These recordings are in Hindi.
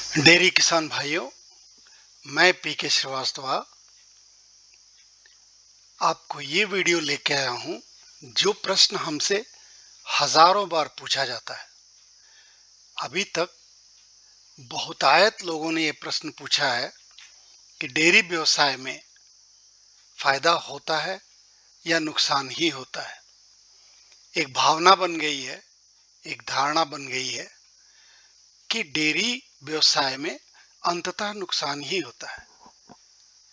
डेयरी किसान भाइयों, मैं पीके श्रीवास्तव आपको ये वीडियो लेके आया हूँ। जो प्रश्न हमसे हजारों बार पूछा जाता है, अभी तक बहुतायत लोगों ने ये प्रश्न पूछा है कि डेयरी व्यवसाय में फायदा होता है या नुकसान ही होता है। एक भावना बन गई है, एक धारणा बन गई है कि डेयरी व्यवसाय में अंततः नुकसान ही होता है,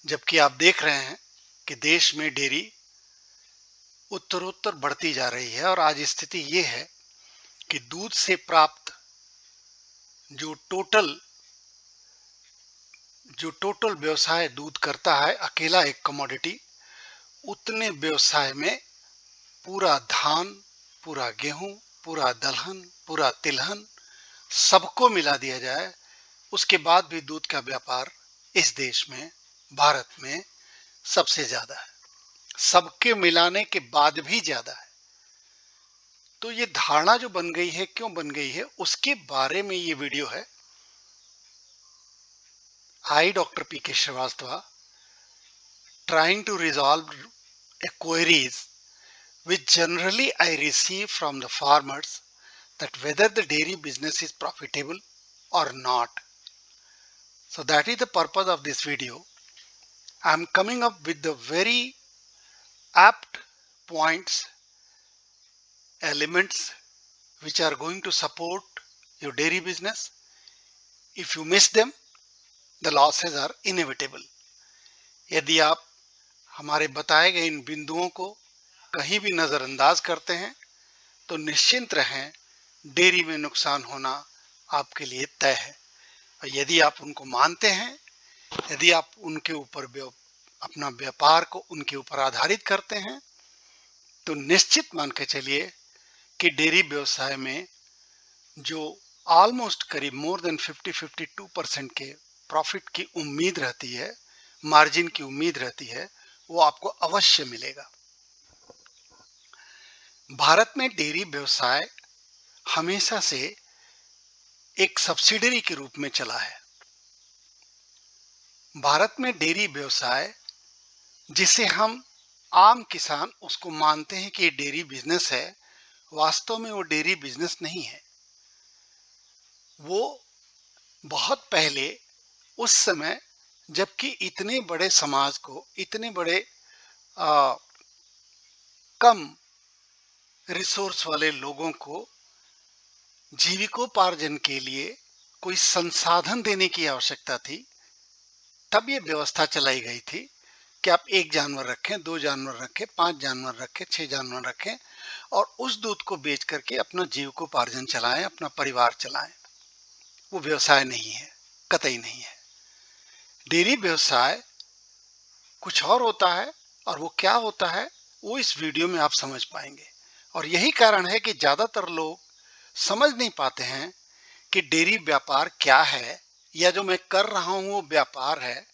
जबकि आप देख रहे हैं कि देश में डेयरी उत्तरोत्तर बढ़ती जा रही है और आज स्थिति ये है कि दूध से प्राप्त जो टोटल व्यवसाय दूध करता है, अकेला एक कमोडिटी, उतने व्यवसाय में पूरा धान, पूरा गेहूं, पूरा दलहन, पूरा तिलहन सबको मिला दिया जाए, उसके बाद भी दूध का व्यापार इस देश में, भारत में सबसे ज्यादा है। सबके मिलाने के बाद भी ज्यादा है। तो ये धारणा जो बन गई है, क्यों बन गई है, उसके बारे में ये वीडियो है। I, Dr. P.K. Srivastava, trying to resolve queries which generally I receive from the farmers, that whether the dairy business is profitable or not. So that is the purpose of this video. I am coming up with the very apt points, elements which are going to support your dairy business. If you miss them, the losses are inevitable. यदि आप हमारे बताए गए इन बिंदुओं को कहीं भी नजरअंदाज करते हैं तो निश्चिंत रहें, डेयरी में नुकसान होना आपके लिए तय है। और यदि आप उनको मानते हैं, यदि आप उनके ऊपर अपना व्यापार को उनके ऊपर आधारित करते हैं, तो निश्चित मान के चलिए कि डेयरी व्यवसाय में जो ऑलमोस्ट करीब मोर देन 52% के प्रॉफिट की उम्मीद रहती है, मार्जिन की उम्मीद रहती है, वो आपको अवश्य मिलेगा। भारत में डेयरी व्यवसाय हमेशा से एक सब्सिडरी के रूप में चला है। भारत में डेयरी व्यवसाय, जिसे हम आम किसान उसको मानते हैं कि ये डेयरी बिजनेस है, वास्तव में वो डेयरी बिजनेस नहीं है। वो बहुत पहले, उस समय जबकि इतने बड़े समाज को, इतने बड़े कम रिसोर्स वाले लोगों को जीविकोपार्जन के लिए कोई संसाधन देने की आवश्यकता थी, तब ये व्यवस्था चलाई गई थी कि आप एक जानवर रखें, 2 जानवर रखें, 5 जानवर रखें, 6 जानवर रखें और उस दूध को बेच करके अपना जीविकोपार्जन चलाएं, अपना परिवार चलाएं। वो व्यवसाय नहीं है, कतई नहीं है। डेयरी व्यवसाय कुछ और होता है, और वो क्या होता है वो इस वीडियो में आप समझ पाएंगे। और यही कारण है कि ज्यादातर लोग समझ नहीं पाते हैं कि डेयरी व्यापार क्या है, या जो मैं कर रहा हूं वो व्यापार है,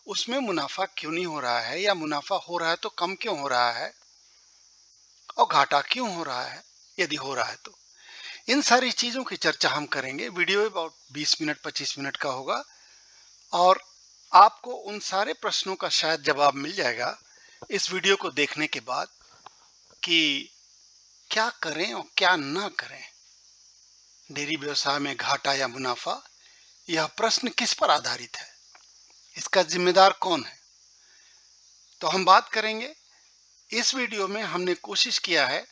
उसमें मुनाफा क्यों नहीं हो रहा है, या मुनाफा हो रहा है तो कम क्यों हो रहा है, और घाटा क्यों हो रहा है यदि हो रहा है तो। इन सारी चीजों की चर्चा हम करेंगे। वीडियो अबाउट 20 मिनट 25 मिनट का होगा और आपको उन सारे प्रश्नों का शायद जवाब मिल जाएगा इस वीडियो को देखने के बाद कि क्या करें और क्या ना करें। डेयरी व्यवसाय में घाटा या मुनाफा, यह प्रश्न किस पर आधारित है, इसका जिम्मेदार कौन है, तो हम बात करेंगे। इस वीडियो में हमने कोशिश किया है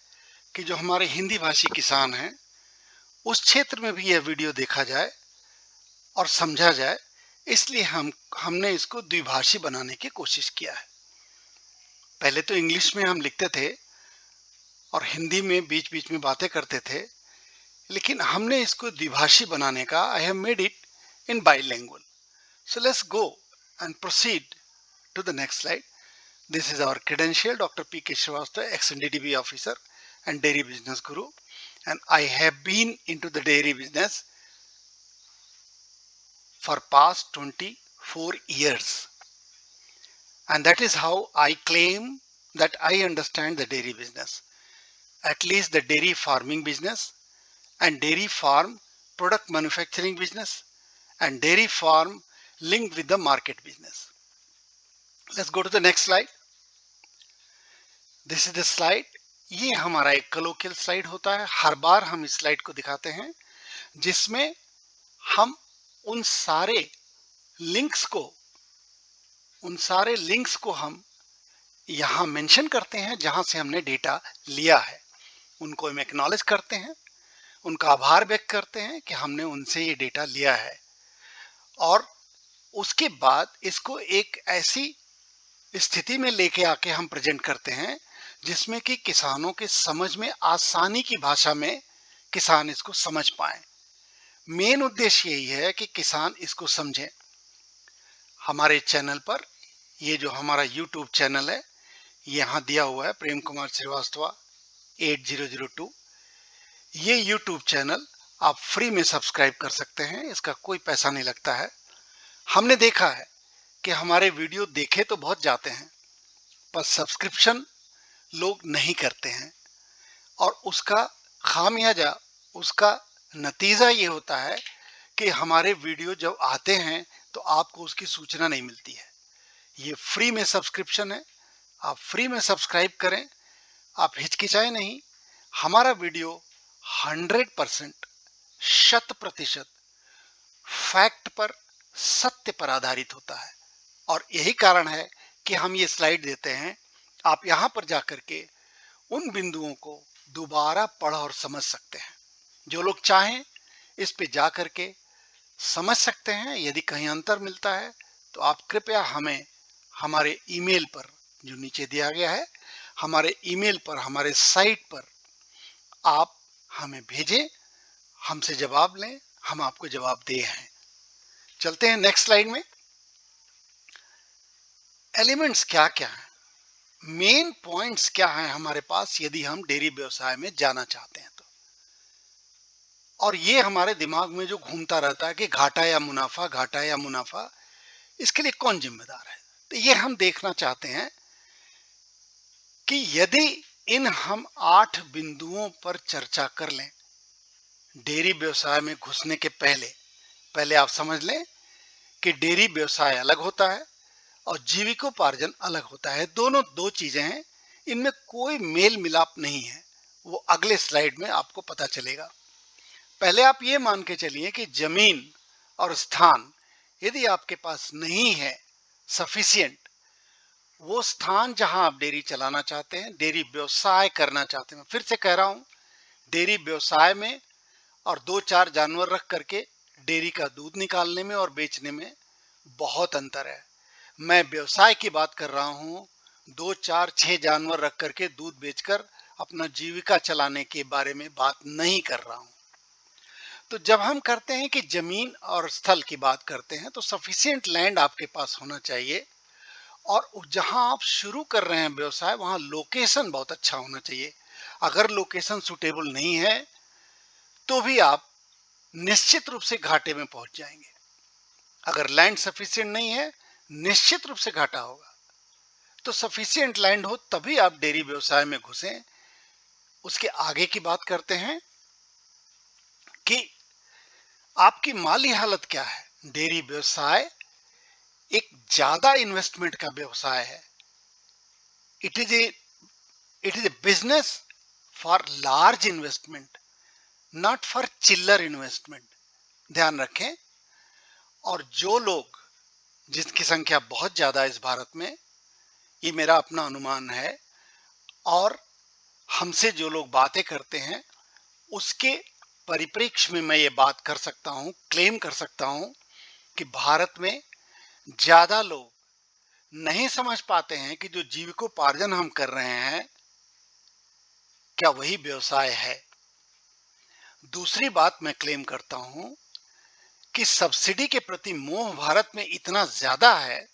कि जो हमारे हिंदी भाषी किसान हैं, उस क्षेत्र में भी यह वीडियो देखा जाए और समझा जाए, इसलिए हमने इसको द्विभाषी बनाने की कोशिश किया है। पहले तो इंग्लिश में हम लिखते थे और हिंदी में बीच बीच में बातें करते थे, लेकिन हमने इसको द्विभाषी बनाने का, I have made it in bilingual. So let's go and proceed to the next slide. This is our credential, Dr. P.K. Srivastava, ex-NDDB officer and dairy business guru, and I have been into the dairy business for past 24 years, and that is how I claim that I understand the dairy business, at least the dairy farming business and dairy farm product manufacturing business and dairy farm linked with the market business. Let's go to the next slide. This is the slide. ये हमारा एक कलोकियल स्लाइड होता है, हर बार हम इस स्लाइड को दिखाते हैं जिसमें हम उन सारे लिंक्स को हम यहां मेंशन करते हैं जहां से हमने डेटा लिया है, उनको हम एक्नॉलेज करते हैं, उनका आभार व्यक्त करते हैं कि हमने उनसे ये डेटा लिया है, और उसके बाद इसको एक ऐसी स्थिति में लेके आके हम प्रेजेंट करते हैं जिसमें कि किसानों के समझ में आसानी की भाषा में किसान इसको समझ पाए। मेन उद्देश्य यही है कि किसान इसको समझे। हमारे चैनल पर, ये जो हमारा यूट्यूब चैनल है, यहाँ दिया हुआ है प्रेम कुमार श्रीवास्तव 8002, ये यूट्यूब चैनल आप फ्री में सब्सक्राइब कर सकते हैं, इसका कोई पैसा नहीं लगता है। हमने देखा है कि हमारे वीडियो देखे तो बहुत जाते हैं पर सब्सक्रिप्शन लोग नहीं करते हैं, और उसका खामियाजा, उसका नतीजा ये होता है कि हमारे वीडियो जब आते हैं तो आपको उसकी सूचना नहीं मिलती है। ये फ्री में सब्सक्रिप्शन है, आप फ्री में सब्सक्राइब करें, आप हिचकिचाए नहीं। हमारा वीडियो 100% 100% फैक्ट पर, सत्य पर आधारित होता है, और यही कारण है कि हम ये स्लाइड देते हैं। आप यहाँ पर जाकर के उन बिंदुओं को दोबारा पढ़ और समझ सकते हैं। जो लोग चाहें इस पे जा करके समझ सकते हैं। यदि कहीं अंतर मिलता है तो आप कृपया हमें हमारे ईमेल पर, जो नीचे दिया गया है, हमारे ईमेल पर, हमारे साइट पर आप हमें भेजें, हमसे जवाब लें, हम आपको जवाब दे हैं। चलते हैं नेक्स्ट स्लाइड में। एलिमेंट्स क्या क्या हैं, मेन पॉइंट्स क्या हैं हमारे पास यदि हम डेयरी व्यवसाय में जाना चाहते हैं तो। और ये हमारे दिमाग में जो घूमता रहता है कि घाटा या मुनाफा, घाटा या मुनाफा, इसके लिए कौन जिम्मेदार है, तो ये हम देखना चाहते हैं कि यदि इन हम 8 बिंदुओं पर चर्चा कर लें डेयरी व्यवसाय में घुसने के पहले आप समझ लें कि डेयरी व्यवसाय अलग होता है और जीविकोपार्जन अलग होता है। दोनों दो चीजें हैं, इनमें कोई मेल मिलाप नहीं है, वो अगले स्लाइड में आपको पता चलेगा। पहले आप ये मान के चलिए कि जमीन और स्थान यदि आपके पास नहीं है सफिशिएंट, वो स्थान जहां आप डेयरी चलाना चाहते हैं, डेयरी व्यवसाय करना चाहते हैं, फिर से कह रहा हूं, डेयरी व्यवसाय में और 2-4 जानवर रख करके डेयरी का दूध निकालने में और बेचने में बहुत अंतर है। मैं व्यवसाय की बात कर रहा हूं, 2-4-6 जानवर रख करके दूध बेचकर अपना जीविका चलाने के बारे में बात नहीं कर रहा हूं। तो जब हम करते हैं कि जमीन और स्थल की बात करते हैं तो सफिशिएंट लैंड आपके पास होना चाहिए, और जहां आप शुरू कर रहे हैं व्यवसाय वहां लोकेशन बहुत अच्छा होना चाहिए। अगर लोकेशन सुटेबल नहीं है तो भी आप निश्चित रूप से घाटे में पहुंच जाएंगे। अगर लैंड सफिशिएंट नहीं है, निश्चित रूप से घाटा होगा। तो सफिशिएंट लैंड हो तभी आप डेयरी व्यवसाय में घुसें। उसके आगे की बात करते हैं कि आपकी माली हालत क्या है। डेयरी व्यवसाय एक ज्यादा इन्वेस्टमेंट का व्यवसाय है। It is a business for large investment, not for चिल्लर इन्वेस्टमेंट, ध्यान रखें। और जो लोग, जिसकी संख्या बहुत ज्यादा है इस भारत में, ये मेरा अपना अनुमान है, और हमसे जो लोग बातें करते हैं उसके परिप्रेक्ष्य में मैं ये बात कर सकता हूं, क्लेम कर सकता हूं कि भारत में ज्यादा लोग नहीं समझ पाते हैं कि जो जीविकोपार्जन हम कर रहे हैं क्या वही व्यवसाय है। दूसरी बात मैं क्लेम करता हूं कि सब्सिडी के प्रति मोह भारत में इतना ज्यादा है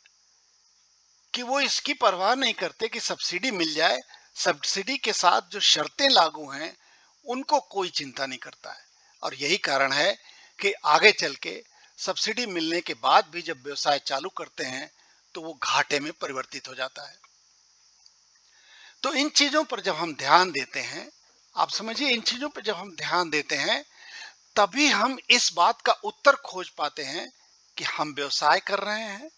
कि वो इसकी परवाह नहीं करते कि सब्सिडी मिल जाए, सब्सिडी के साथ जो शर्तें लागू हैं उनको कोई चिंता नहीं करता है। और यही कारण है कि आगे चल के सब्सिडी मिलने के बाद भी जब व्यवसाय चालू करते हैं तो वो घाटे में परिवर्तित हो जाता है। तो इन चीजों पर जब हम ध्यान देते हैं, आप समझिए, इन चीजों पर जब हम ध्यान देते हैं तभी हम इस बात का उत्तर खोज पाते हैं कि हम व्यवसाय कर रहे हैं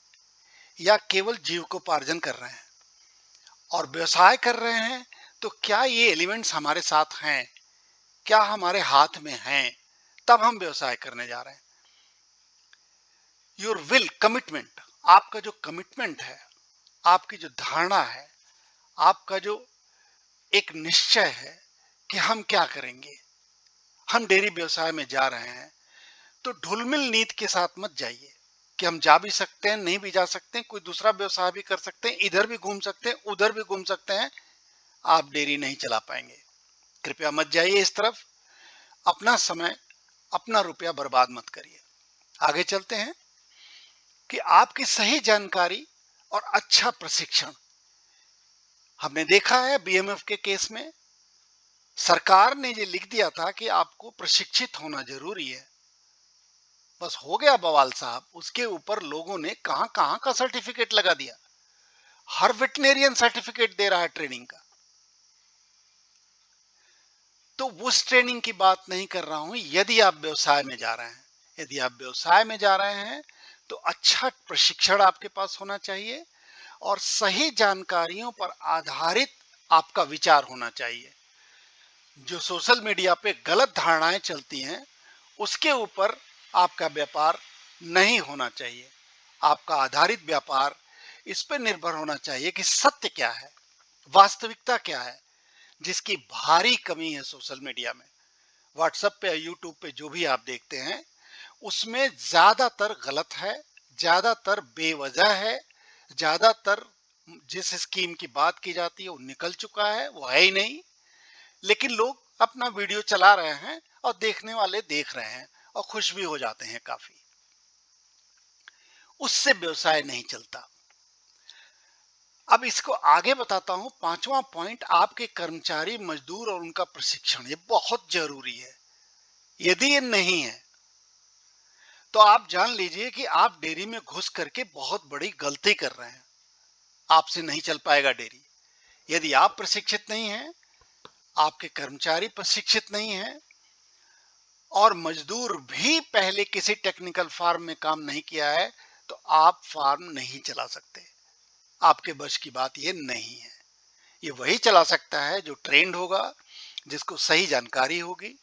या केवल जीविकोपार्जन कर रहे हैं। और व्यवसाय कर रहे हैं तो क्या ये एलिमेंट्स हमारे साथ हैं, क्या हमारे हाथ में हैं, तब हम व्यवसाय करने जा रहे हैं। योर विल, कमिटमेंट, आपका जो कमिटमेंट है, आपकी जो धारणा है, आपका जो एक निश्चय है कि हम क्या करेंगे, हम डेयरी व्यवसाय में जा रहे हैं, तो ढुलमिल नीति के साथ मत जाइए कि हम जा भी सकते हैं, नहीं भी जा सकते हैं, कोई दूसरा व्यवसाय भी कर सकते हैं, इधर भी घूम सकते हैं, उधर भी घूम सकते हैं, आप डेयरी नहीं चला पाएंगे। कृपया मत जाइए इस तरफ, अपना समय, अपना रुपया बर्बाद मत करिए। आगे चलते हैं कि आपकी सही जानकारी और अच्छा प्रशिक्षण। हमने देखा है बीएमएफ के केस में सरकार ने ये लिख दिया था कि आपको प्रशिक्षित होना जरूरी है, बस हो गया बवाल साहब। उसके ऊपर लोगों ने कहां कहां का सर्टिफिकेट लगा दिया। हर वेटनेरियन सर्टिफिकेट दे रहा है ट्रेनिंग का। तो उस ट्रेनिंग की बात नहीं कर रहा हूं। यदि आप व्यवसाय में जा रहे हैं, यदि आप व्यवसाय में जा रहे हैं तो अच्छा प्रशिक्षण आपके पास होना चाहिए और सही जानकारियों पर आधारित आपका विचार होना चाहिए। जो सोशल मीडिया पे गलत धारणाएं चलती हैं उसके ऊपर आपका व्यापार नहीं होना चाहिए। आपका आधारित व्यापार इस पर निर्भर होना चाहिए कि सत्य क्या है, वास्तविकता क्या है, जिसकी भारी कमी है सोशल मीडिया में। व्हाट्सएप पे, यूट्यूब पे जो भी आप देखते हैं उसमें ज्यादातर गलत है, ज्यादातर बेवजह है, ज्यादातर जिस स्कीम की बात की जाती है वो निकल चुका है, वो है ही नहीं। लेकिन लोग अपना वीडियो चला रहे हैं और देखने वाले देख रहे हैं और खुश भी हो जाते हैं काफी। उससे व्यवसाय नहीं चलता। अब इसको आगे बताता हूं। पांचवा पॉइंट, आपके कर्मचारी, मजदूर और उनका प्रशिक्षण। ये बहुत जरूरी है। यदि ये नहीं है तो आप जान लीजिए कि आप डेयरी में घुस करके बहुत बड़ी गलती कर रहे हैं। आपसे नहीं चल पाएगा डेयरी। यदि आप प्रशिक्षित नहीं हैं, आपके कर्मचारी प्रशिक्षित नहीं हैं और मजदूर भी पहले किसी टेक्निकल फार्म में काम नहीं किया है, तो आप फार्म नहीं चला सकते। आपके बस की बात ये नहीं है। ये वही चला सकता है जो ट्रेंड होगा, जिसको सही जानकारी होगी।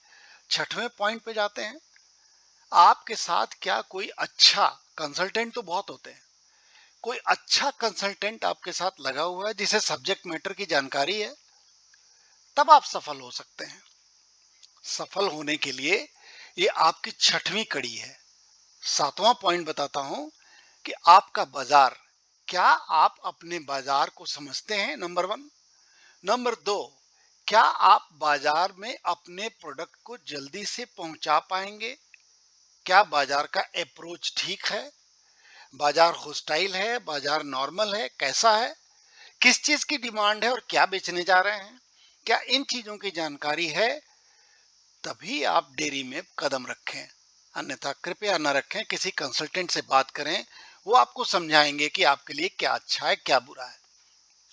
छठवें पॉइंट पे जाते हैं। आपके साथ क्या कोई अच्छा कंसल्टेंट, तो बहुत होते हैं, कोई अच्छा कंसल्टेंट आपके साथ लगा हुआ है जिसे सब्जेक्ट मैटर की जानकारी है, तब आप सफल हो सकते हैं। सफल होने के लिए ये आपकी छठवीं कड़ी है। सातवां पॉइंट बताता हूं कि आपका बाजार, क्या आप अपने बाजार को समझते हैं, नंबर वन। नंबर दो, क्या आप बाजार में अपने प्रोडक्ट को जल्दी से पहुंचा पाएंगे? क्या बाजार का अप्रोच ठीक है? बाजार हॉस्टाइल है, बाजार नॉर्मल है, कैसा है? किस चीज की डिमांड है और क्या बेचने जा रहे हैं? क्या इन चीजों की जानकारी है? तभी आप डेयरी में कदम रखें, अन्यथा कृपया न रखें। किसी कंसल्टेंट से बात करें, वो आपको समझाएंगे कि आपके लिए क्या अच्छा है, क्या बुरा है।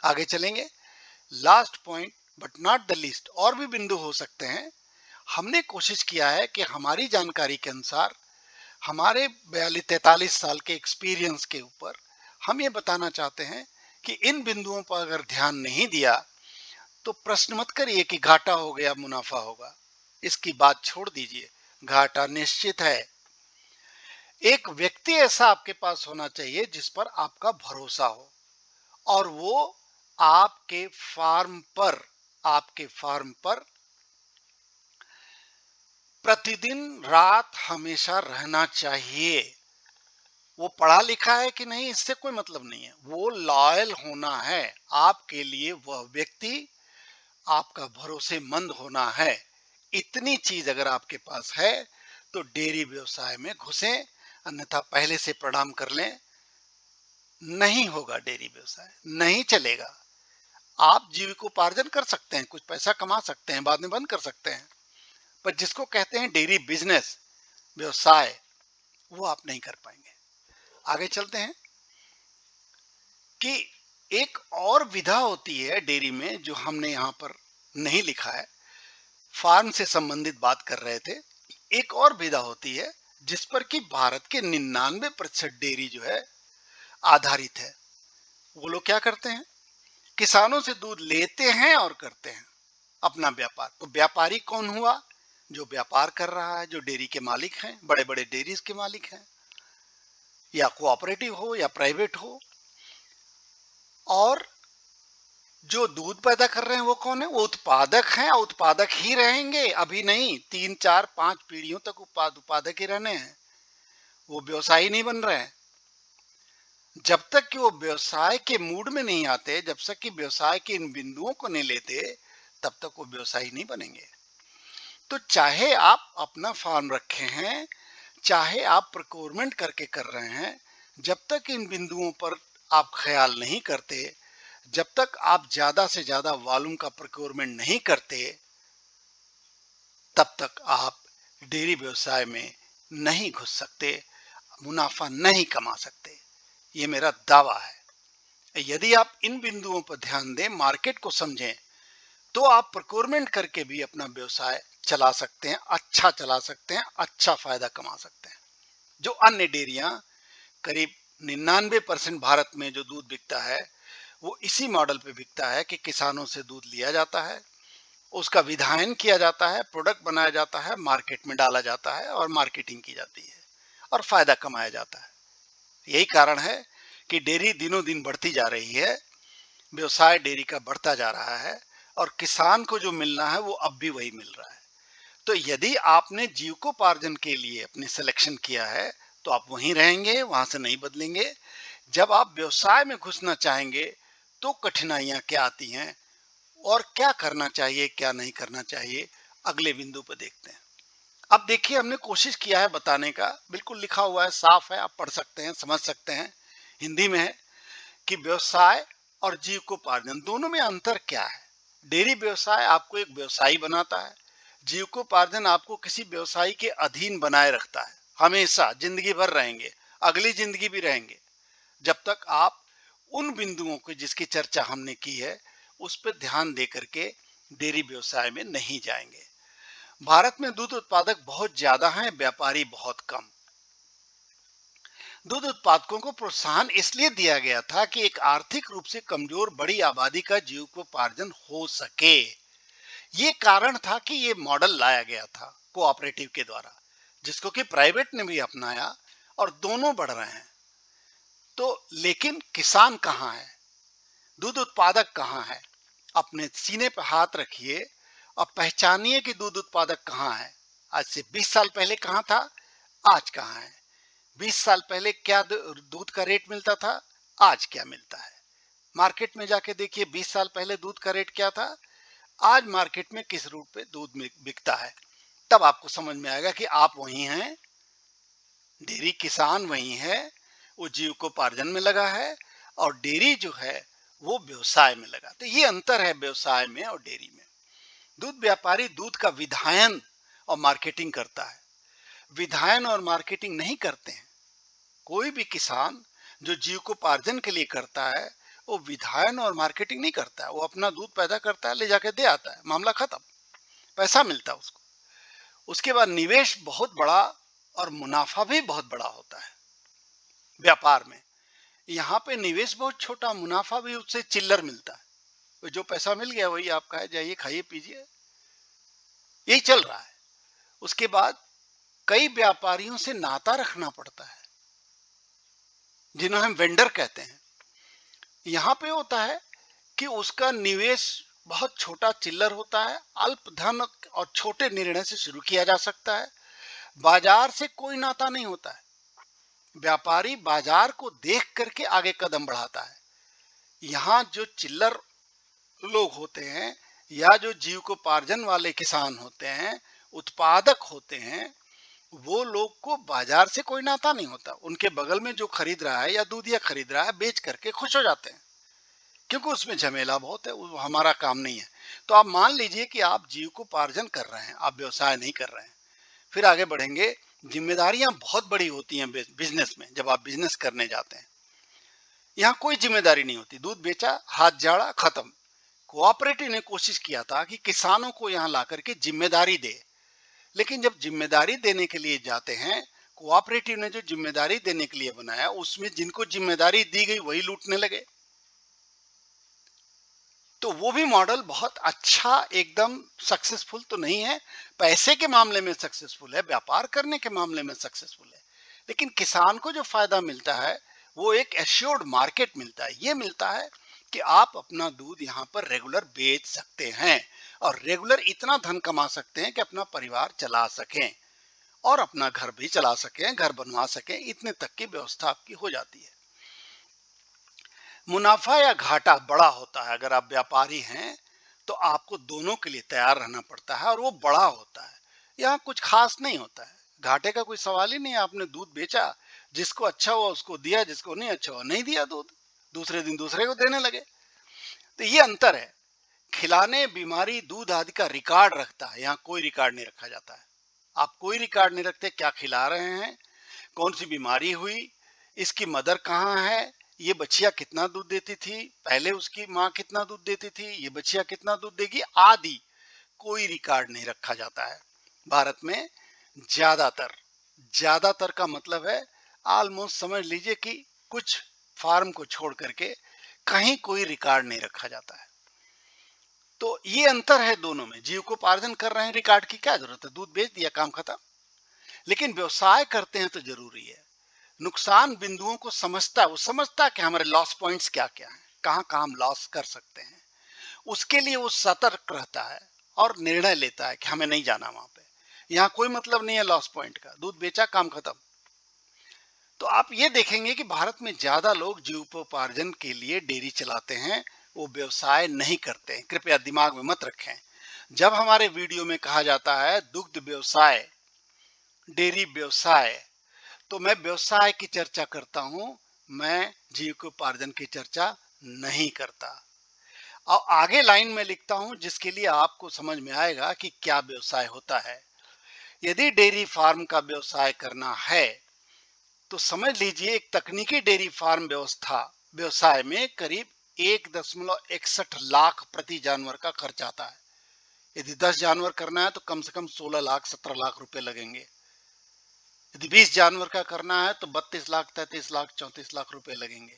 आगे चलेंगे। Last point but not the least, और भी बिंदु हो सकते हैं। हमने कोशिश किया है कि हमारी जानकारी के अनुसार, हमारे 42-43 साल के एक्सपीरियंस के ऊपर हम ये बताना चाहते हैं कि इन बिंदुओं पर अगर ध्यान नहीं दिया तो प्रश्न मत करिए कि घाटा हो गया, मुनाफा होगा। इसकी बात छोड़ दीजिए, घाटा निश्चित है। एक व्यक्ति ऐसा आपके पास होना चाहिए जिस पर आपका भरोसा हो, और वो आपके फार्म पर, आपके फार्म पर प्रतिदिन रात हमेशा रहना चाहिए। वो पढ़ा लिखा है कि नहीं, इससे कोई मतलब नहीं है। वो लॉयल होना है आपके लिए। वह व्यक्ति आपका भरोसेमंद होना है। इतनी चीज अगर आपके पास है तो डेयरी व्यवसाय में घुसें, अन्यथा पहले से प्रणाम कर लें। नहीं होगा, डेयरी व्यवसाय नहीं चलेगा। आप जीविकोपार्जन कर सकते हैं, कुछ पैसा कमा सकते हैं, बाद में बंद कर सकते हैं, पर जिसको कहते हैं डेयरी बिजनेस, व्यवसाय, वो आप नहीं कर पाएंगे। आगे चलते हैं कि एक और विधा होती है डेयरी में जो हमने यहाँ पर नहीं लिखा है। फार्म से संबंधित बात कर रहे थे। एक और विधा होती है जिस पर कि भारत के 99% डेयरी जो है आधारित है। वो लोग क्या करते हैं, किसानों से दूध लेते हैं और करते हैं अपना व्यापार। तो व्यापारी कौन हुआ? जो व्यापार कर रहा है, जो डेयरी के मालिक हैं, बड़े बड़े डेयरीज के मालिक हैं, या कोऑपरेटिव हो या प्राइवेट हो। और जो दूध पैदा कर रहे हैं वो कौन है? वो उत्पादक हैं, उत्पादक ही रहेंगे, अभी नहीं, 3 4 5 पीढ़ियों तक उत्पादक ही रहने हैं, वो व्यवसायी नहीं बन रहे हैं। जब तक कि वो व्यवसाय के मूड में नहीं आते, जब तक कि व्यवसाय के इन बिंदुओं को नहीं लेते, तब तक वो व्यवसायी नहीं बनेंगे। तो चाहे आप अपना फार्म रखे हैं, चाहे आप प्रोक्योरमेंट करके कर रहे हैं, जब तक इन बिंदुओं पर आप ख्याल नहीं करते, जब तक आप ज्यादा से ज्यादा वॉल्यूम का प्रोक्योरमेंट नहीं करते, तब तक आप डेयरी व्यवसाय में नहीं घुस सकते, मुनाफा नहीं कमा सकते। ये मेरा दावा है। यदि आप इन बिंदुओं पर ध्यान दें, मार्केट को समझें, तो आप प्रोक्योरमेंट करके भी अपना व्यवसाय चला सकते हैं, अच्छा चला सकते हैं, अच्छा फायदा कमा सकते हैं। जो अन्य डेयरियां, करीब 99% भारत में जो दूध बिकता है वो इसी मॉडल पे बिकता है कि किसानों से दूध लिया जाता है, उसका विधायन किया जाता है, प्रोडक्ट बनाया जाता है, मार्केट में डाला जाता है और मार्केटिंग की जाती है और फायदा कमाया जाता है। यही कारण है कि डेयरी दिनों दिन बढ़ती जा रही है, व्यवसाय डेयरी का बढ़ता जा रहा है, और किसान को जो मिलना है वो अब भी वही मिल रहा है। तो यदि आपने जीविकोपार्जन के लिए अपनी सिलेक्शन किया है, तो आप वहीं रहेंगे, वहां से नहीं बदलेंगे। जब आप व्यवसाय में घुसना चाहेंगे, तो कठिनाइयां क्या आती हैं और क्या करना चाहिए, क्या नहीं करना चाहिए, अगले बिंदु पर देखते हैं। अब देखिए, हमने कोशिश किया है बताने का, बिल्कुल लिखा हुआ है, साफ है, आप पढ़ सकते हैं, समझ सकते हैं, हिंदी में है, कि व्यवसाय और जीविकोपार्जन दोनों में अंतर क्या है। डेयरी व्यवसाय आपको एक व्यवसायी बनाता है, जीविकोपार्जन आपको किसी व्यवसायी के अधीन बनाए रखता है, हमेशा जिंदगी भर रहेंगे, अगली जिंदगी भी रहेंगे, जब तक आप उन बिंदुओं को जिसकी चर्चा हमने की है उस पर ध्यान दे करके डेयरी व्यवसाय में नहीं जाएंगे। भारत में दूध उत्पादक बहुत ज्यादा हैं, व्यापारी बहुत कम। दूध उत्पादकों को प्रोत्साहन इसलिए दिया गया था कि एक आर्थिक रूप से कमजोर बड़ी आबादी का जीविकोपार्जन हो सके। ये कारण था कि ये मॉडल लाया गया था कोऑपरेटिव के द्वारा, जिसको कि प्राइवेट ने भी अपनाया, और दोनों बढ़ रहे हैं। तो लेकिन किसान कहाँ है, दूध उत्पादक कहाँ है? अपने सीने पर हाथ रखिए और पहचानिए कि दूध उत्पादक कहाँ है। आज से 20 साल पहले कहाँ था, आज कहाँ है? 20 साल पहले क्या दूध का रेट मिलता था, आज क्या मिलता है? मार्केट में जाके देखिए, 20 साल पहले दूध का रेट क्या था, आज मार्केट में किस रूप पे दूध बिकता है। तब आपको समझ में आएगा कि आप वही हैं, डेयरी किसान वही है, वो जीविकोपार्जन में लगा है, और डेयरी जो है वो व्यवसाय में लगा। तो ये अंतर है व्यवसाय में और डेयरी में। दूध व्यापारी दूध का विधायन और मार्केटिंग करता है, विधायन और मार्केटिंग नहीं करते हैं। कोई भी किसान जो जीविकोपार्जन के लिए करता है, वो विधायन और मार्केटिंग नहीं करता है, वो अपना दूध पैदा करता है, ले जाके दे आता है, मामला खत्म, पैसा मिलता है उसको। उसके बाद निवेश बहुत बड़ा और मुनाफा भी बहुत बड़ा होता है व्यापार में। यहाँ पे निवेश बहुत छोटा, मुनाफा भी उससे चिल्लर मिलता है, जो पैसा मिल गया वही आपका है, जाइए खाइए पीजिए, यही चल रहा है। उसके बाद कई व्यापारियों से नाता रखना पड़ता है, जिन्हें हम वेंडर कहते हैं। यहाँ पे होता है कि उसका निवेश बहुत छोटा चिल्लर होता है, अल्प धन और छोटे निर्णय से शुरू किया जा सकता है, बाजार से कोई नाता नहीं होता है। व्यापारी बाजार को देख करके आगे कदम बढ़ाता है। यहाँ जो चिल्लर लोग होते हैं, या जो जीविकोपार्जन वाले किसान होते हैं, उत्पादक होते हैं, वो लोग को बाजार से कोई नाता नहीं होता। उनके बगल में जो खरीद रहा है या दूधिया खरीद रहा है, बेच करके खुश हो जाते हैं, क्योंकि उसमें झमेला बहुत है, वो हमारा काम नहीं है। तो आप मान लीजिए कि आप जीविकोपार्जन कर रहे हैं, आप व्यवसाय नहीं कर रहे हैं। फिर आगे बढ़ेंगे, जिम्मेदारियां बहुत बड़ी होती हैं बिजनेस में। जब आप बिजनेस करने जाते हैं, यहाँ कोई जिम्मेदारी नहीं होती, दूध बेचा, हाथ झाड़ा, खत्म। कोऑपरेटिव ने कोशिश किया था कि किसानों को यहाँ ला करके जिम्मेदारी दे, लेकिन जब जिम्मेदारी देने के लिए जाते हैं, कोऑपरेटिव ने जो जिम्मेदारी देने के लिए बनाया, उसमें जिनको जिम्मेदारी दी गई वही लूटने लगे। तो वो भी मॉडल बहुत अच्छा, एकदम सक्सेसफुल तो नहीं है। पैसे के मामले में सक्सेसफुल है, व्यापार करने के मामले में सक्सेसफुल है, लेकिन किसान को जो फायदा मिलता है वो एक एश्योर्ड मार्केट मिलता है। ये मिलता है कि आप अपना दूध यहाँ पर रेगुलर बेच सकते हैं और रेगुलर इतना धन कमा सकते हैं कि अपना परिवार चला सकें और अपना घर भी चला सकें, घर बनवा सकें, इतने तक की व्यवस्था आपकी हो जाती है। मुनाफा या घाटा बड़ा होता है। अगर आप व्यापारी हैं तो आपको दोनों के लिए तैयार रहना पड़ता है और वो बड़ा होता है। यहाँ कुछ खास नहीं होता है, घाटे का कोई सवाल ही नहीं है। आपने दूध बेचा, जिसको अच्छा हुआ उसको दिया, जिसको नहीं अच्छा हुआ नहीं दिया दूध, दूसरे दिन दूसरे को देने लगे। तो ये अंतर है। खिलाने, बीमारी, दूध आदि का रिकॉर्ड रखता है, यहाँ कोई रिकॉर्ड नहीं रखा जाता है। आप कोई रिकॉर्ड नहीं रखते, क्या खिला रहे हैं, कौन सी बीमारी हुई, इसकी मदर कहाँ है, ये बच्चियां कितना दूध देती थी, पहले उसकी माँ कितना दूध देती थी, ये बच्चियां कितना दूध देगी आदि कोई रिकॉर्ड नहीं रखा जाता है भारत में। ज्यादातर, ज्यादातर का मतलब है ऑलमोस्ट समझ लीजिए कि कुछ फार्म को छोड़ करके कहीं कोई रिकॉर्ड नहीं रखा जाता है। तो ये अंतर है दोनों में। जीविकोपार्जन कर रहे हैं, रिकॉर्ड की क्या जरूरत है, दूध बेच दिया, काम खत्म। लेकिन व्यवसाय करते हैं तो जरूरी है, नुकसान बिंदुओं को समझता है, वो समझता है कि हमारे लॉस पॉइंट्स क्या क्या हैं, कहाँ कहाँ हम लॉस कर सकते हैं। उसके लिए वो सतर्क रहता है और निर्णय लेता है कि हमें नहीं जाना वहां पे, यहाँ कोई मतलब नहीं है लॉस पॉइंट का, दूध बेचा, काम खत्म। तो आप ये देखेंगे कि भारत में ज्यादा लोग जीविकोपार्जन के लिए डेयरी चलाते हैं, वो व्यवसाय नहीं करते हैं। कृपया दिमाग में मत रखें, जब हमारे वीडियो में कहा जाता है दुग्ध व्यवसाय, डेयरी व्यवसाय, तो मैं व्यवसाय की चर्चा करता हूं, मैं जीविकोपार्जन की चर्चा नहीं करता। और आगे लाइन में लिखता हूं जिसके लिए आपको समझ में आएगा कि क्या व्यवसाय होता है। यदि डेयरी फार्म का व्यवसाय करना है तो समझ लीजिए एक तकनीकी डेयरी फार्म व्यवसाय में करीब 1.61 लाख प्रति जानवर का खर्च आता है। यदि 10 जानवर करना है तो कम से कम 16 लाख 17 लाख रुपए लगेंगे। यदि 20 जानवर का करना है तो 32 लाख 33 लाख 34 लाख रुपए लगेंगे।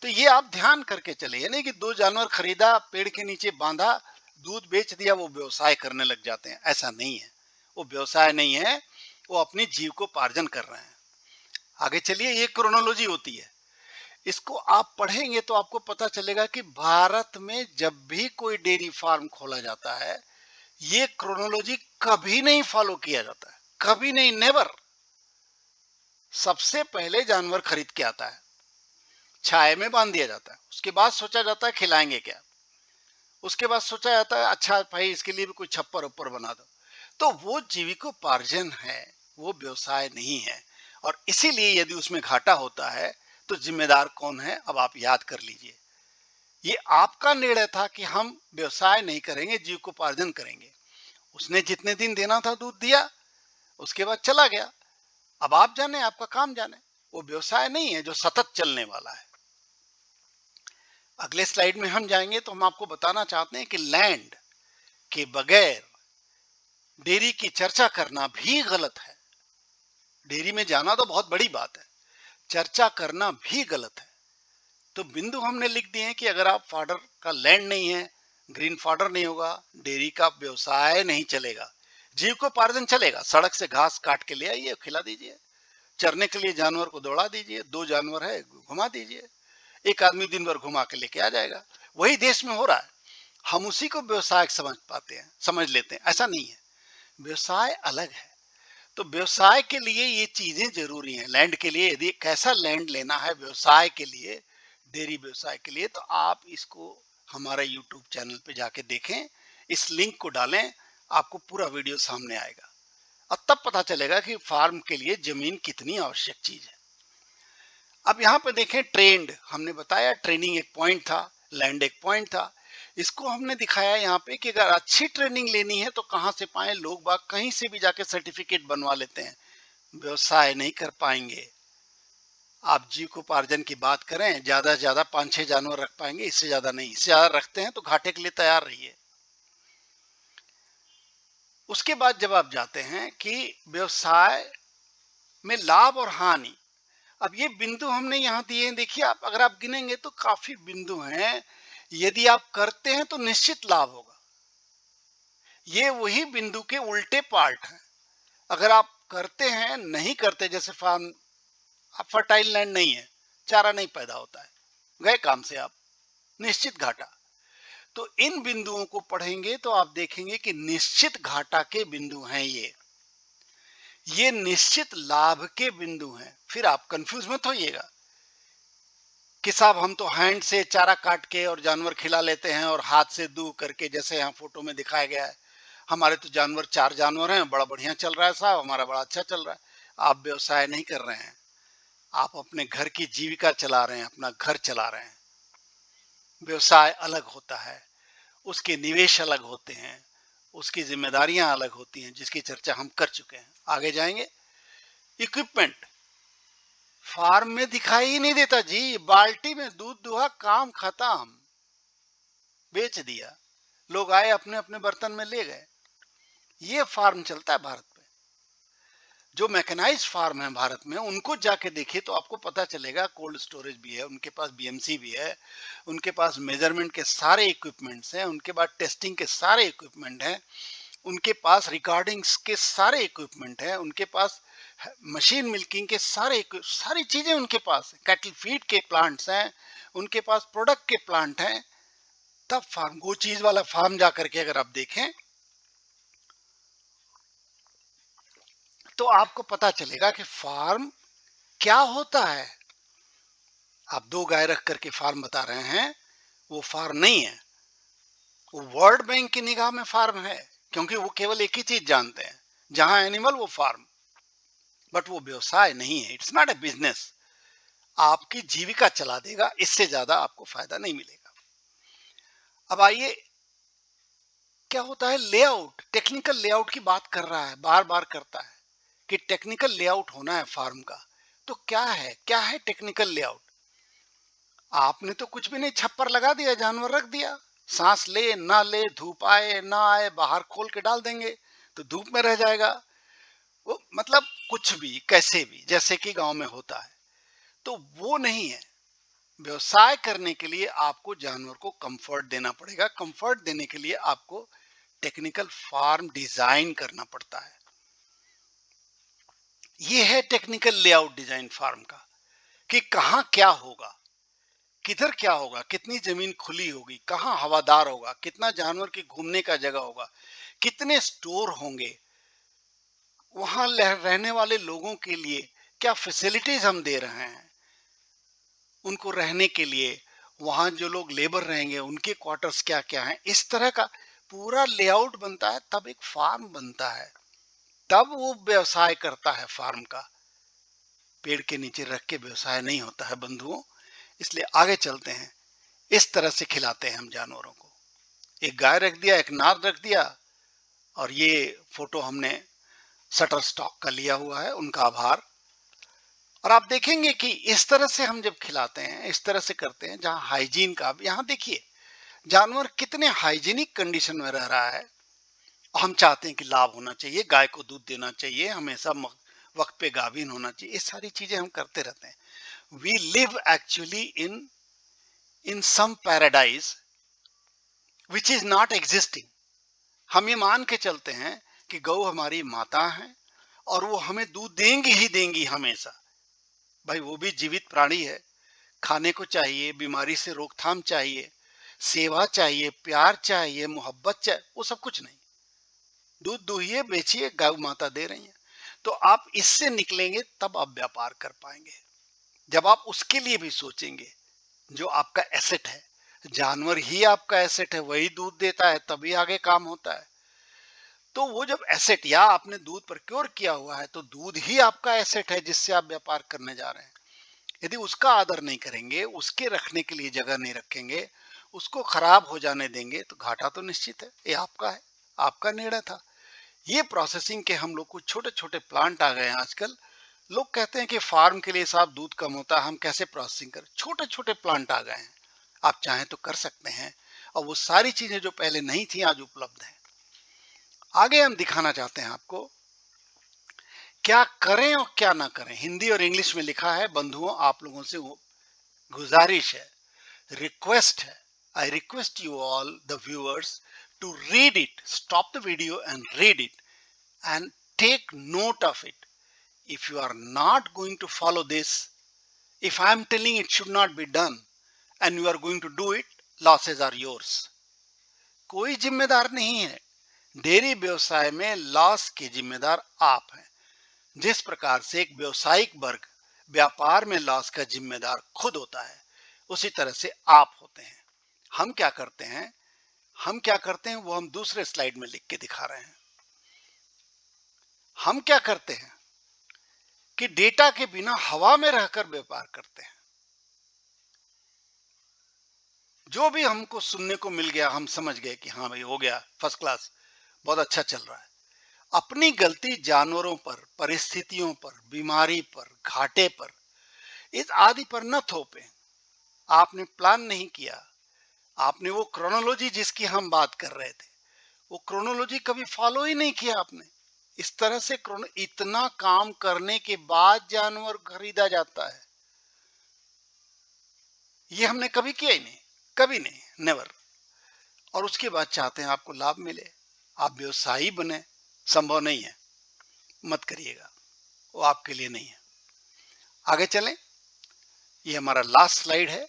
तो ये आप ध्यान करके चले, यानी कि 2 जानवर खरीदा, पेड़ के नीचे बांधा, दूध बेच दिया, वो व्यवसाय करने लग जाते हैं। ऐसा नहीं है, वो व्यवसाय नहीं है, वो अपनी जीविकोपार्जन कर रहे हैं। आगे चलिए, ये क्रोनोलॉजी होती है, इसको आप पढ़ेंगे तो आपको पता चलेगा कि भारत में जब भी कोई डेयरी फार्म खोला जाता है, ये क्रोनोलॉजी कभी नहीं फॉलो किया जाता है, कभी नहीं, नेवर। सबसे पहले जानवर खरीद के आता है, छाये में बांध दिया जाता है, उसके बाद सोचा जाता है खिलाएंगे क्या, उसके बाद सोचा जाता है अच्छा भाई इसके लिए भी कोई छप्पर ऊपर बना दो। तो वो जीविकोपार्जन है, वो व्यवसाय नहीं है। और इसीलिए यदि उसमें घाटा होता है तो जिम्मेदार कौन है, अब आप याद कर लीजिए। ये आपका निर्णय था कि हम व्यवसाय नहीं करेंगे, जीविकोपार्जन करेंगे। उसने जितने दिन देना था दूध दिया, उसके बाद चला गया। अब आप जाने, आपका काम जाने। वो व्यवसाय नहीं है जो सतत चलने वाला है। अगले स्लाइड में हम जाएंगे तो हम आपको बताना चाहते हैं कि लैंड के बगैर डेयरी की चर्चा करना भी गलत है। डेयरी में जाना तो बहुत बड़ी बात है, चर्चा करना भी गलत है। तो बिंदु हमने लिख दिए हैं कि अगर आप फॉडर का लैंड नहीं है, ग्रीन फॉडर नहीं होगा, डेयरी का व्यवसाय नहीं चलेगा। जीविकोपार्जन चलेगा, सड़क से घास काट के ले आइए, खिला दीजिए, चरने के लिए जानवर को दौड़ा दीजिए, 2 जानवर है घुमा दीजिए, एक आदमी दिन भर घुमा के लेके आ जाएगा। वही देश में हो रहा है, हम उसी को व्यवसाय समझ पाते हैं, समझ लेते हैं। ऐसा नहीं है, व्यवसाय अलग है। तो व्यवसाय के लिए ये चीजें जरूरी हैं। लैंड के लिए, यदि कैसा लैंड लेना है व्यवसाय के लिए, डेयरी व्यवसाय के लिए, तो आप इसको हमारे यूट्यूब चैनल पे जाके देखें, इस लिंक को डालें, आपको पूरा वीडियो सामने आएगा और तब पता चलेगा कि फार्म के लिए जमीन कितनी आवश्यक चीज है। अब यहाँ पे देखें, ट्रेंड हमने बताया, ट्रेनिंग एक पॉइंट था, लैंड एक पॉइंट था। इसको हमने दिखाया यहाँ पे कि अगर अच्छी ट्रेनिंग लेनी है तो कहाँ से पाएं, लोग बाग कहीं से भी जाके सर्टिफिकेट बनवा लेते हैं, व्यवसाय नहीं कर पाएंगे। आप जीविकोपार्जन की बात करें, ज्यादा से ज्यादा 5-6 जानवर रख पाएंगे, इससे ज्यादा नहीं। इससे ज्यादा रखते हैं तो घाटे के लिए तैयार रहिए। उसके बाद जब आप जाते हैं कि व्यवसाय में लाभ और हानि, अब ये बिंदु हमने यहाँ दिए हैं, देखिए आप अगर आप गिनेंगे तो काफी बिंदु हैं। यदि आप करते हैं तो निश्चित लाभ होगा। ये वही बिंदु के उल्टे पार्ट हैं। अगर आप करते हैं, नहीं करते, जैसे फार्म, आप फर्टाइल लैंड नहीं है, चारा नहीं पैदा होता है, गए काम से आप, निश्चित घाटा। तो इन बिंदुओं को पढ़ेंगे तो आप देखेंगे कि निश्चित घाटा के बिंदु हैं ये निश्चित लाभ के बिंदु हैं। फिर आप कंफ्यूज मत होइएगा कि साहब हम तो हैंड से चारा काट के और जानवर खिला लेते हैं और हाथ से दू करके, जैसे यहाँ फोटो में दिखाया गया है। हमारे तो जानवर 4 जानवर हैं, बड़ा बढ़िया चल रहा है साहब, हमारा बड़ा अच्छा चल रहा है। आप व्यवसाय नहीं कर रहे हैं, आप अपने घर की जीविका चला रहे हैं, अपना घर चला रहे हैं। व्यवसाय अलग होता है, उसके निवेश अलग होते हैं, उसकी जिम्मेदारियां अलग होती हैं, जिसकी चर्चा हम कर चुके हैं। आगे जाएंगे। इक्विपमेंट फार्म में दिखाई ही नहीं देता जी, बाल्टी में दूध दुहा, काम खत्म, बेच दिया, लोग आए अपने अपने बर्तन में ले गए। ये फार्म चलता है भारत में। जो मैकेनाइज्ड फार्म है भारत में, उनको जाके देखिए तो आपको पता चलेगा, कोल्ड स्टोरेज भी है, उनके पास बीएमसी भी है, उनके पास मेजरमेंट के सारे इक्विपमेंट्स हैं, उनके पास टेस्टिंग के सारे इक्विपमेंट हैं, उनके पास रिकॉर्डिंग्स के सारे इक्विपमेंट हैं, उनके पास मशीन मिल्किंग के सारी चीजें उनके पास है, कैटल फीड के प्लांट्स हैं, उनके पास प्रोडक्ट के प्लांट हैं। तब फार्म, वो चीज वाला फार्म जाकर के अगर आप देखें तो आपको पता चलेगा कि फार्म क्या होता है। आप 2 गाय रख करके फार्म बता रहे हैं, वो फार्म नहीं है। वो वर्ल्ड बैंक की निगाह में फार्म है, क्योंकि वो केवल एक ही चीज जानते हैं, जहां एनिमल वो फार्म। बट वो व्यवसाय नहीं है, इट्स नॉट ए बिजनेस। आपकी जीविका चला देगा, इससे ज्यादा आपको फायदा नहीं मिलेगा। अब आइए, क्या होता है लेआउट, टेक्निकल लेआउट की बात कर रहा है, बार बार करता है कि टेक्निकल लेआउट होना है फार्म का। तो क्या है टेक्निकल लेआउट? आपने तो कुछ भी नहीं, छप्पर लगा दिया, जानवर रख दिया, सांस ले ना ले, धूप आए ना आए, बाहर खोल के डाल देंगे तो धूप में रह जाएगा वो, मतलब कुछ भी कैसे भी, जैसे कि गांव में होता है। तो वो नहीं है। व्यवसाय करने के लिए आपको जानवर को कंफर्ट देना पड़ेगा। कंफर्ट देने के लिए आपको टेक्निकल फार्म डिजाइन करना पड़ता है। ये है टेक्निकल लेआउट डिजाइन फार्म का, कि कहां क्या होगा, किधर क्या होगा, कितनी जमीन खुली होगी, कहां हवादार होगा, कितना जानवर के घूमने का जगह होगा, कितने स्टोर होंगे, वहां रहने वाले लोगों के लिए क्या फैसिलिटीज हम दे रहे हैं, उनको रहने के लिए, वहां जो लोग लेबर रहेंगे उनके क्वार्टर्स क्या क्या हैं, इस तरह का पूरा लेआउट बनता है, तब एक फार्म बनता है, तब वो व्यवसाय करता है फार्म का। पेड़ के नीचे रख के व्यवसाय नहीं होता है बंधुओं। इसलिए आगे चलते हैं। इस तरह से खिलाते हैं हम जानवरों को। एक गाय रख दिया, एक नार रख दिया, और ये फोटो हमने शटर स्टॉक का लिया हुआ है, उनका आभार। और आप देखेंगे कि इस तरह से हम जब खिलाते हैं, इस तरह से करते हैं, जहां हाइजीन का, यहाँ देखिए जानवर कितने हाइजीनिक कंडीशन में रह रहा है। हम चाहते हैं कि लाभ होना चाहिए, गाय को दूध देना चाहिए, हमेशा वक्त पे गाभिन होना चाहिए, ये सारी चीजें हम करते रहते हैं। We live actually in some paradise which is not existing. हम ये मान के चलते हैं कि गौ हमारी माता है और वो हमें दूध देंगी ही देंगी हमेशा। भाई वो भी जीवित प्राणी है, खाने को चाहिए, बीमारी से रोकथाम चाहिए, सेवा चाहिए, प्यार चाहिए, मोहब्बत चाहिए, वो सब कुछ नहीं। दूध दुहिए, बेचिए, गौ माता दे रही है। तो आप इससे निकलेंगे तब आप व्यापार कर पाएंगे, जब आप उसके लिए भी सोचेंगे। जो आपका एसेट है, जानवर ही आपका एसेट है, वही दूध देता है, तभी आगे काम होता है। तो वो जब एसेट, या आपने दूध प्रोक्योर किया हुआ है, तो दूध ही आपका एसेट है जिससे आप व्यापार करने जा रहे हैं। यदि उसका आदर नहीं करेंगे, उसके रखने के लिए जगह नहीं रखेंगे, उसको खराब हो जाने देंगे, तो घाटा तो निश्चित है। ये आपका है, आपका निर्णय था। ये प्रोसेसिंग के हम लोग को छोटे छोटे प्लांट आ गए हैं आजकल। लोग कहते हैं कि फार्म के लिए साहब दूध कम होता है, हम कैसे प्रोसेसिंग करें। छोटे छोटे प्लांट आ गए हैं, आप चाहें तो कर सकते हैं, और वो सारी चीजें जो पहले नहीं थी आज उपलब्ध हैं। आगे हम दिखाना चाहते हैं आपको क्या करें और क्या ना करें। हिंदी और इंग्लिश में लिखा है। बंधुओं, आप लोगों से गुजारिश है, रिक्वेस्ट है, I request you all the viewers to read it, stop the video and read it and take note of it. If you are not going to follow this, if I am telling it should not be done and you are going to do it, losses are yours. कोई जिम्मेदार नहीं है। डेयरी व्यवसाय में लॉस के जिम्मेदार आप हैं। जिस प्रकार से एक व्यवसायिक वर्ग व्यापार में लॉस का जिम्मेदार खुद होता है, उसी तरह से आप होते हैं। हम क्या करते हैं वो हम दूसरे स्लाइड में लिख के दिखा रहे हैं। हम क्या करते हैं कि डेटा के बिना हवा में रहकर व्यापार करते हैं। जो भी हमको सुनने को मिल गया, हम समझ गए कि हाँ भाई हो गया, फर्स्ट क्लास, बहुत अच्छा चल रहा है। अपनी गलती जानवरों पर, परिस्थितियों पर, बीमारी पर, घाटे पर, इस आदि पर न थोपे। आपने प्लान नहीं किया, आपने वो क्रोनोलॉजी जिसकी हम बात कर रहे थे, वो क्रोनोलॉजी कभी फॉलो ही नहीं किया आपने। इस तरह से इतना काम करने के बाद जानवर खरीदा जाता है, ये हमने कभी किया ही नहीं, कभी नहीं, नेवर। और उसके बाद चाहते हैं आपको लाभ मिले, आप व्यवसायी बने, संभव नहीं है, मत करिएगा, वो आपके लिए नहीं है। आगे चलें। ये हमारा लास्ट स्लाइड है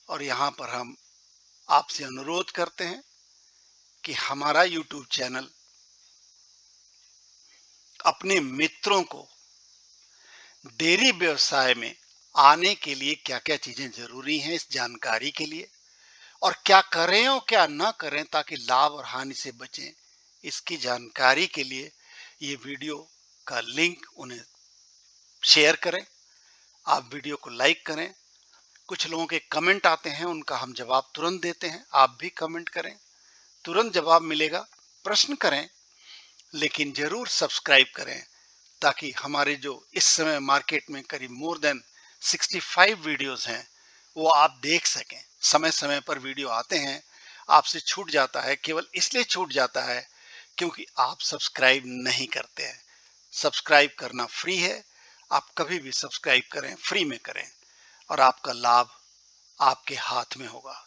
और यहां पर हम आपसे अनुरोध करते हैं कि हमारा YouTube चैनल अपने मित्रों को डेयरी व्यवसाय में आने के लिए क्या क्या चीजें जरूरी हैं, इस जानकारी के लिए, और क्या करें और क्या ना करें ताकि लाभ और हानि से बचें, इसकी जानकारी के लिए ये वीडियो का लिंक उन्हें शेयर करें। आप वीडियो को लाइक करें। कुछ लोगों के कमेंट आते हैं, उनका हम जवाब तुरंत देते हैं। आप भी कमेंट करें, तुरंत जवाब मिलेगा। प्रश्न करें, लेकिन जरूर सब्सक्राइब करें ताकि हमारे जो इस समय मार्केट में करीब मोर देन 65 वीडियोस हैं, वो आप देख सकें। समय समय पर वीडियो आते हैं, आपसे छूट जाता है, केवल इसलिए छूट जाता है क्योंकि आप सब्सक्राइब नहीं करते हैं। सब्सक्राइब करना फ्री है, आप कभी भी सब्सक्राइब करें, फ्री में करें और आपका लाभ आपके हाथ में होगा,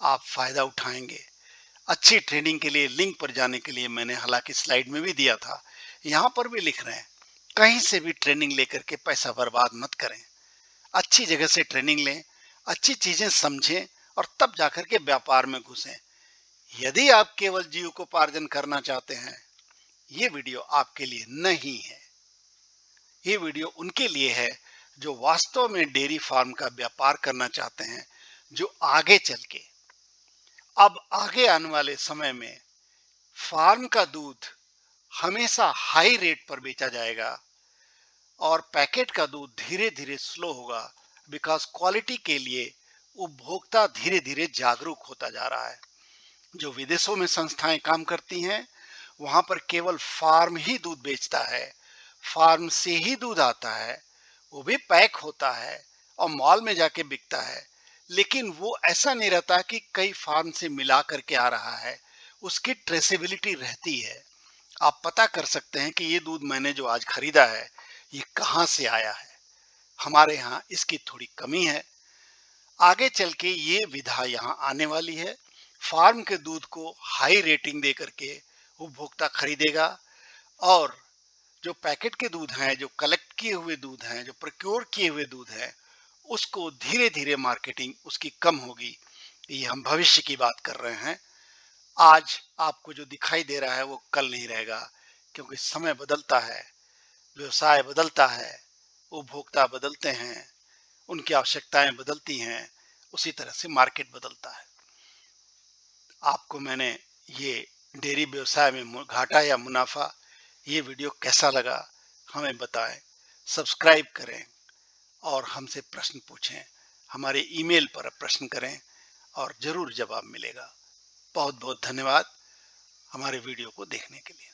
आप फायदा उठाएंगे। अच्छी ट्रेनिंग के लिए लिंक पर जाने के लिए मैंने हालांकि स्लाइड में भी दिया था, यहां पर भी लिख रहे हैं, कहीं से भी ट्रेनिंग लेकर के पैसा बर्बाद मत करें। अच्छी जगह से ट्रेनिंग लें, अच्छी चीजें समझें और तब जाकर के व्यापार में घुसें। यदि आप केवल जीविकोपार्जन करना चाहते हैं, ये वीडियो आपके लिए नहीं है। ये वीडियो उनके लिए है जो वास्तव में डेयरी फार्म का व्यापार करना चाहते हैं, जो आगे चल के, अब आगे आने वाले समय में फार्म का दूध हमेशा हाई रेट पर बेचा जाएगा और पैकेट का दूध धीरे धीरे स्लो होगा, बिकॉज क्वालिटी के लिए उपभोक्ता धीरे धीरे जागरूक होता जा रहा है। जो विदेशों में संस्थाएं काम करती हैं, वहां पर केवल फार्म ही दूध बेचता है, फार्म से ही दूध आता है, वो भी पैक होता है और मॉल में जाके बिकता है। लेकिन वो ऐसा नहीं रहता कि कई फार्म से मिला करके आ रहा है, उसकी ट्रेसेबिलिटी रहती है। आप पता कर सकते हैं कि ये दूध मैंने जो आज खरीदा है, ये कहाँ से आया है। हमारे यहाँ इसकी थोड़ी कमी है। आगे चल के ये विधा यहाँ आने वाली है। फार्म के दूध को हाई रेटिंग दे करके उपभोक्ता खरीदेगा और जो पैकेट के दूध हैं, जो कलेक्ट किए हुए दूध हैं, जो प्रोक्योर किए हुए दूध हैं, उसको धीरे धीरे मार्केटिंग उसकी कम होगी। ये हम भविष्य की बात कर रहे हैं। आज आपको जो दिखाई दे रहा है वो कल नहीं रहेगा, क्योंकि समय बदलता है, व्यवसाय बदलता है, उपभोक्ता बदलते हैं, उनकी आवश्यकताएं बदलती हैं, उसी तरह से मार्केट बदलता है। आपको मैंने ये डेयरी व्यवसाय में घाटा या मुनाफा, ये वीडियो कैसा लगा हमें बताएं, सब्सक्राइब करें और हमसे प्रश्न पूछें। हमारे ईमेल पर प्रश्न करें और जरूर जवाब मिलेगा। बहुत बहुत धन्यवाद हमारे वीडियो को देखने के लिए।